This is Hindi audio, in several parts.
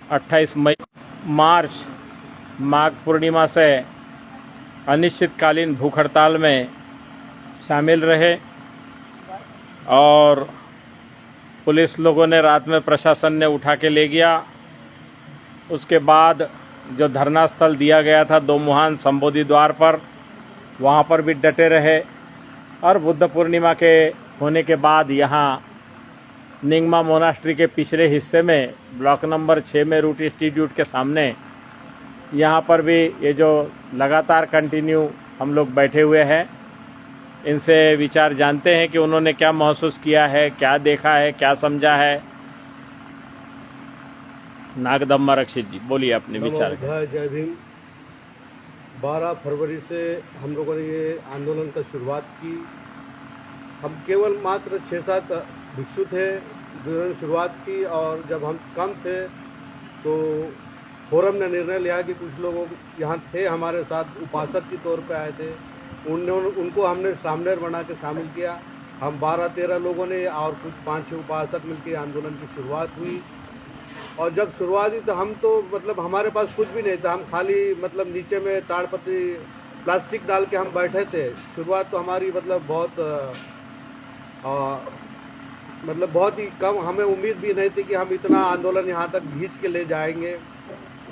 28 मई मार्च माघ पूर्णिमा से अनिश्चितकालीन भूख हड़ताल में शामिल रहे और पुलिस लोगों ने रात में प्रशासन ने उठा के ले गया। उसके बाद जो धरना स्थल दिया गया था दोमुहान संबोधि द्वार पर, वहाँ पर भी डटे रहे और बुद्ध पूर्णिमा के होने के बाद यहाँ निंगमा मोनास्ट्री के पिछले हिस्से में ब्लॉक नंबर 6 में रूट इंस्टीट्यूट के सामने यहाँ पर भी ये जो लगातार कंटिन्यू हम लोग बैठे हुए हैं, इनसे विचार जानते हैं कि उन्होंने क्या महसूस किया है, क्या देखा है, क्या समझा है। नागदम्मा रक्षित जी, बोलिए अपने विचार। जय भीम। 12 फरवरी से हम लोगों ने ये आंदोलन का शुरुआत की। हम केवल मात्र 6-7 भिक्षु थे जिन्होंने शुरुआत की, और जब हम कम थे तो फोरम ने निर्णय लिया कि कुछ लोग यहाँ थे हमारे साथ, उपासक के तौर पे आए थे, उनको हमने सामने बना के शामिल किया। हम 12-13 लोगों ने और कुछ 5-6 उपासक मिलकर आंदोलन की शुरुआत हुई। और जब शुरुआत हुई तो हम तो मतलब हमारे पास कुछ भी नहीं था, हम खाली मतलब नीचे में ताड़पत्री प्लास्टिक डाल के हम बैठे थे। शुरुआत तो हमारी मतलब बहुत ही कम, हमें उम्मीद भी नहीं थी कि हम इतना आंदोलन यहाँ तक खींच के ले जाएंगे।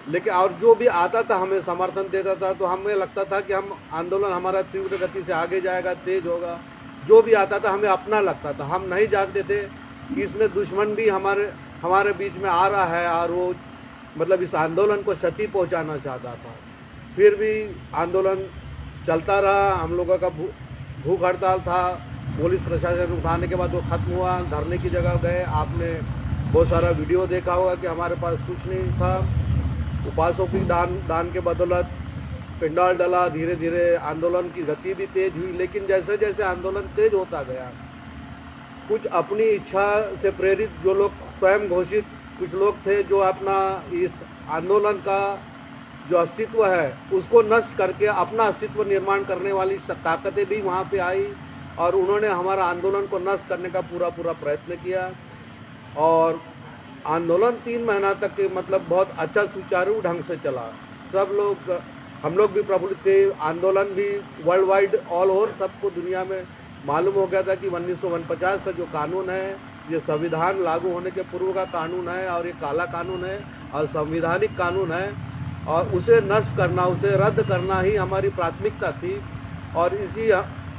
लेकिन और जो भी आता था हमें समर्थन देता था, तो हमें लगता था कि हम आंदोलन हमारा तीव्र गति से आगे जाएगा, तेज होगा। जो भी आता था हमें अपना लगता था। हम नहीं जानते थे कि इसमें दुश्मन भी हमारे बीच में आ रहा है और वो मतलब इस आंदोलन को क्षति पहुंचाना चाहता था। फिर भी आंदोलन चलता रहा। हम लोगों का भूख हड़ताल था। पुलिस प्रशासन उठाने के बाद वो खत्म हुआ। धरने की जगह गए। आपने बहुत सारा वीडियो देखा होगा कि हमारे पास कुछ नहीं था। उपासकों की दान के बदौलत पिंडाल डला। धीरे धीरे आंदोलन की गति भी तेज हुई। लेकिन जैसे जैसे आंदोलन तेज होता गया, कुछ अपनी इच्छा से प्रेरित जो लोग स्वयं घोषित कुछ लोग थे, जो अपना इस आंदोलन का जो अस्तित्व है उसको नष्ट करके अपना अस्तित्व निर्माण करने वाली ताकतें भी वहाँ पे आई और उन्होंने हमारा आंदोलन को नष्ट करने का पूरा प्रयत्न किया। और आंदोलन 3 महीना तक मतलब बहुत अच्छा सुचारू ढंग से चला। सब लोग, हम लोग भी प्रफुल्लित थे। आंदोलन भी वर्ल्ड वाइड ऑल ओवर सबको दुनिया में मालूम हो गया था कि 1949 का जो कानून है, ये संविधान लागू होने के पूर्व का कानून है और ये काला कानून है और संविधानिक कानून है, और उसे नष्ट करना, उसे रद्द करना ही हमारी प्राथमिकता थी। और इसी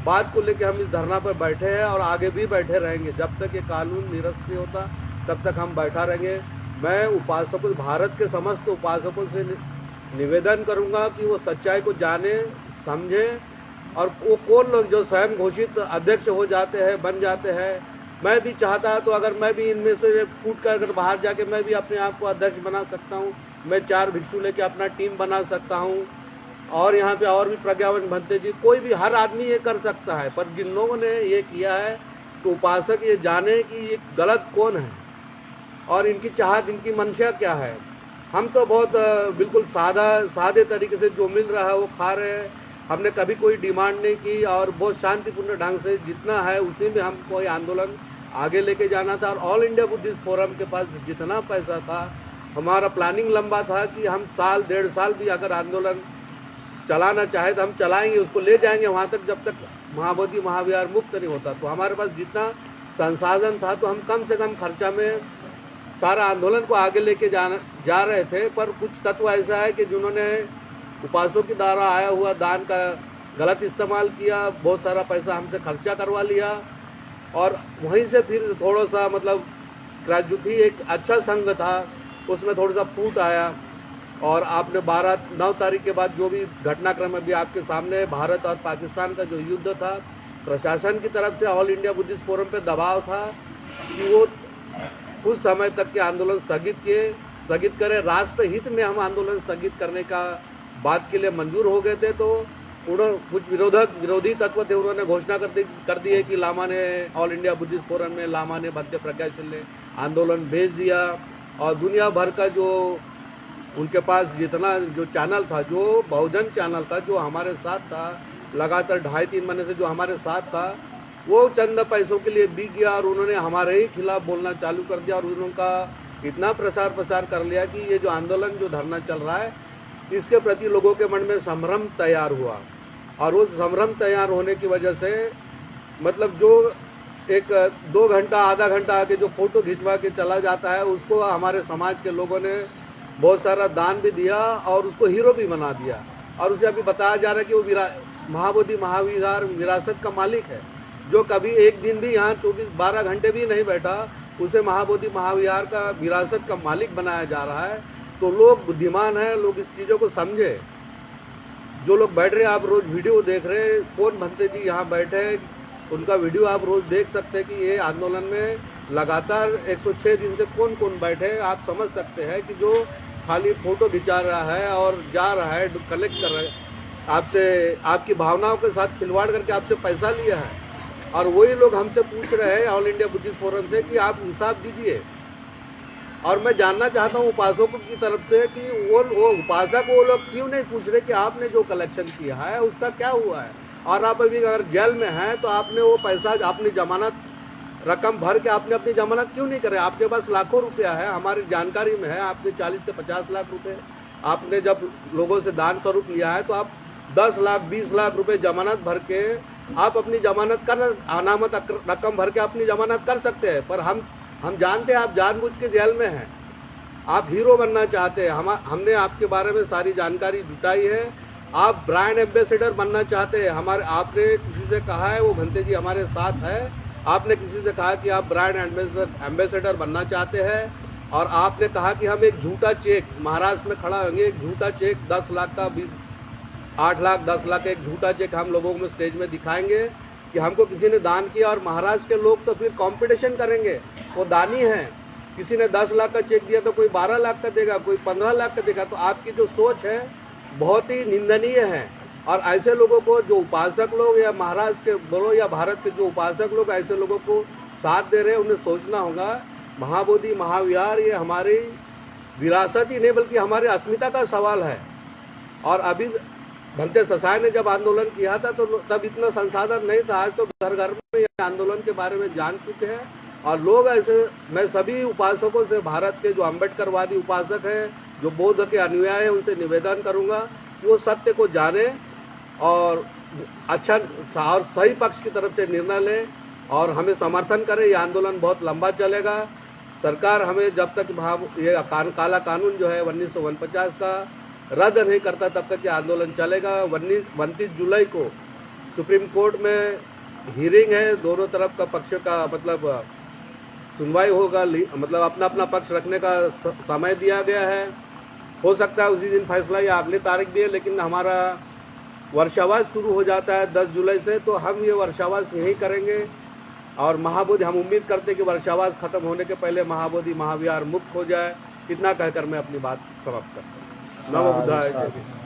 बात को लेकर हम इस धरना पर बैठे हैं और आगे भी बैठे रहेंगे। जब तक ये कानून निरस्त नहीं होता तब तक हम बैठा रहेंगे। मैं उपासकों, भारत के समस्त उपासकों से निवेदन करूंगा कि वो सच्चाई को जाने, समझे। और वो कौन लोग जो स्वयं घोषित अध्यक्ष हो जाते हैं, बन जाते हैं, मैं भी चाहता तो अगर मैं भी इनमें से फूट कर अगर बाहर जाके मैं भी अपने आप को अध्यक्ष बना सकता हूँ। मैं 4 भिक्षु लेके अपना टीम बना सकता हूँ। और यहाँ पे और भी प्रज्ञावन भंते जी, कोई भी, हर आदमी ये कर सकता है। पर जिन लोगों ने ये किया है तो उपासक ये जाने कि ये गलत कौन है और इनकी चाहत, इनकी मंशा क्या है। हम तो बहुत बिल्कुल सादे तरीके से जो मिल रहा है वो खा रहे हैं। हमने कभी कोई डिमांड नहीं की और बहुत शांतिपूर्ण ढंग से जितना है उसी में हम कोई आंदोलन आगे लेके जाना था। और ऑल इंडिया बुद्धिस्ट फोरम के पास जितना पैसा था, हमारा प्लानिंग लंबा था कि हम साल 1.5 साल भी अगर आंदोलन चलाना चाहे तो हम चलाएंगे, उसको ले जाएंगे वहाँ तक जब तक महाबोधि महाविहार मुक्त नहीं होता। तो हमारे पास जितना संसाधन था तो हम कम से कम खर्चा में सारा आंदोलन को आगे लेके जा रहे थे। पर कुछ तत्व ऐसा है कि जिन्होंने उपासकों के द्वारा आया हुआ दान का गलत इस्तेमाल किया, बहुत सारा पैसा हमसे खर्चा करवा लिया और वहीं से फिर थोड़ा सा मतलब राजनीति एक अच्छा संघ था, उसमें थोड़ा सा फूट आया। और आपने 9 तारीख के बाद जो भी घटनाक्रम अभी आपके सामने है, भारत और पाकिस्तान का जो युद्ध था, प्रशासन की तरफ से ऑल इंडिया बुद्धिस्ट फोरम पे दबाव था कि वो कुछ समय तक के आंदोलन स्थगित करें। राष्ट्र हित में हम आंदोलन स्थगित करने का बात के लिए मंजूर हो गए थे। तो उन्होंने कुछ विरोधी तत्व थे, उन्होंने घोषणा कर दी है कि लामा ने, ऑल इंडिया बुद्धिस्ट फोरम में लामा ने, भंते प्रज्ञाशील ने आंदोलन भेज दिया। और दुनिया भर का जो उनके पास जितना जो चैनल था, जो बहुजन चैनल था, जो हमारे साथ था लगातार 2.5-3 महीने से जो हमारे साथ था, वो चंद पैसों के लिए बिक गया और उन्होंने हमारे ही खिलाफ बोलना चालू कर दिया। और उनका इतना प्रचार प्रसार कर लिया कि ये जो आंदोलन जो धरना चल रहा है इसके प्रति लोगों के मन में संभ्रम तैयार हुआ। और वो संभ्रम तैयार होने की वजह से मतलब जो एक 2 घंटा आधा घंटा आके जो फोटो खिंचवा के चला जाता है उसको हमारे समाज के लोगों ने बहुत सारा दान भी दिया और उसको हीरो भी बना दिया। और उसे अभी बताया जा रहा है कि वो महाबोधि महाविहार विरासत का मालिक है, जो कभी एक दिन भी यहाँ 12 घंटे भी नहीं बैठा, उसे महाबोधि महाविहार का विरासत का मालिक बनाया जा रहा है। तो लोग बुद्धिमान हैं, लोग इस चीज़ों को समझे। जो लोग बैठ रहे हैं, आप रोज वीडियो देख रहे हैं, कौन भंते जी यहाँ बैठे हैं, उनका वीडियो आप रोज देख सकते हैं कि ये आंदोलन में लगातार 106 दिन से कौन कौन बैठे हैं। आप समझ सकते हैं कि जो खाली फोटो खिंचा रहा है और जा रहा है, कलेक्ट कर रहा है, आपसे आपकी भावनाओं के साथ खिलवाड़ करके आपसे पैसा लिया है। और वही लोग हमसे पूछ रहे हैं ऑल इंडिया बुद्धिस्ट फोरम से कि आप हिसाब दीजिए। और मैं जानना चाहता हूँ उपासकों की तरफ से कि वो उपासक वो लोग क्यों नहीं पूछ रहे कि आपने जो कलेक्शन किया है उसका क्या हुआ है। और आप अभी अगर जेल में हैं तो आपने वो पैसा अपनी जमानत रकम भर के आपने अपनी जमानत क्यों नहीं करे। आपके पास लाखों रुपया है, हमारी जानकारी में है, आपने 40 से 50 लाख रुपए आपने जब लोगों से दान स्वरूप लिया है तो आप 10 लाख 20 लाख रुपए जमानत भर के आप अपनी जमानत कर अनामत रकम भर के अपनी जमानत कर सकते हैं। पर हम जानते हैं आप जानबूझ के जेल में हैं, आप हीरो बनना चाहते हैं। हमने आपके बारे में सारी जानकारी जुटाई है। आप ब्रांड एम्बेसडर बनना चाहते हैं। आपने किसी से कहा है, वो भंते जी हमारे साथ है, आपने किसी से कहा कि आप ब्रांड एम्बेसडर बनना चाहते हैं। और आपने कहा कि हम एक झूठा चेक महाराष्ट्र में खड़ा होंगे, एक झूठा चेक 10 लाख का 8 लाख 10 लाख का एक झूठा चेक हम लोगों में स्टेज में दिखाएंगे कि हमको किसी ने दान किया। और महाराष्ट्र के लोग तो फिर कंपटीशन करेंगे, वो दानी हैं, किसी ने 10 लाख का चेक दिया तो कोई 12 लाख का देगा, कोई 15 लाख का देगा। तो आपकी जो सोच है बहुत ही निंदनीय है। और ऐसे लोगों को जो उपासक लोग या महाराष्ट्र के बोलो या भारत के जो उपासक लोग ऐसे लोगों को साथ दे रहे हैं, उन्हें सोचना होगा महाबोधि महाविहार ये हमारी विरासत ही नहीं बल्कि हमारे अस्मिता का सवाल है। और अभी भंते ससाय ने जब आंदोलन किया था तो तब इतना संसाधन नहीं था। आज तो घर घर में ये आंदोलन के बारे में जान चुके हैं। और लोग ऐसे, मैं सभी उपासकों से, भारत के जो अम्बेडकरवादी उपासक हैं, जो बौद्ध के अनुयायी हैं, उनसे निवेदन करूंगा कि वो सत्य को जाने और अच्छा और सही पक्ष की तरफ से निर्णय लें और हमें समर्थन करें। ये आंदोलन बहुत लंबा चलेगा। सरकार हमें जब तक ये काला कानून जो है 1949 का रद्द नहीं करता तब तक ये आंदोलन चलेगा। 29 जुलाई को सुप्रीम कोर्ट में हियरिंग है, दोनों तरफ का पक्ष का मतलब सुनवाई होगा, मतलब अपना अपना पक्ष रखने का समय दिया गया है। हो सकता है उसी दिन फैसला या अगली तारीख भी है, लेकिन हमारा वर्षावास शुरू हो जाता है 10 जुलाई से, तो हम ये वर्षावास यहीं करेंगे। और महाबोधि, हम उम्मीद करते हैं कि वर्षावास खत्म होने के पहले महाबोधि महाविहार मुक्त हो जाए। इतना कहकर मैं अपनी बात समाप्त करता हूँ। नमो बुद्धाय।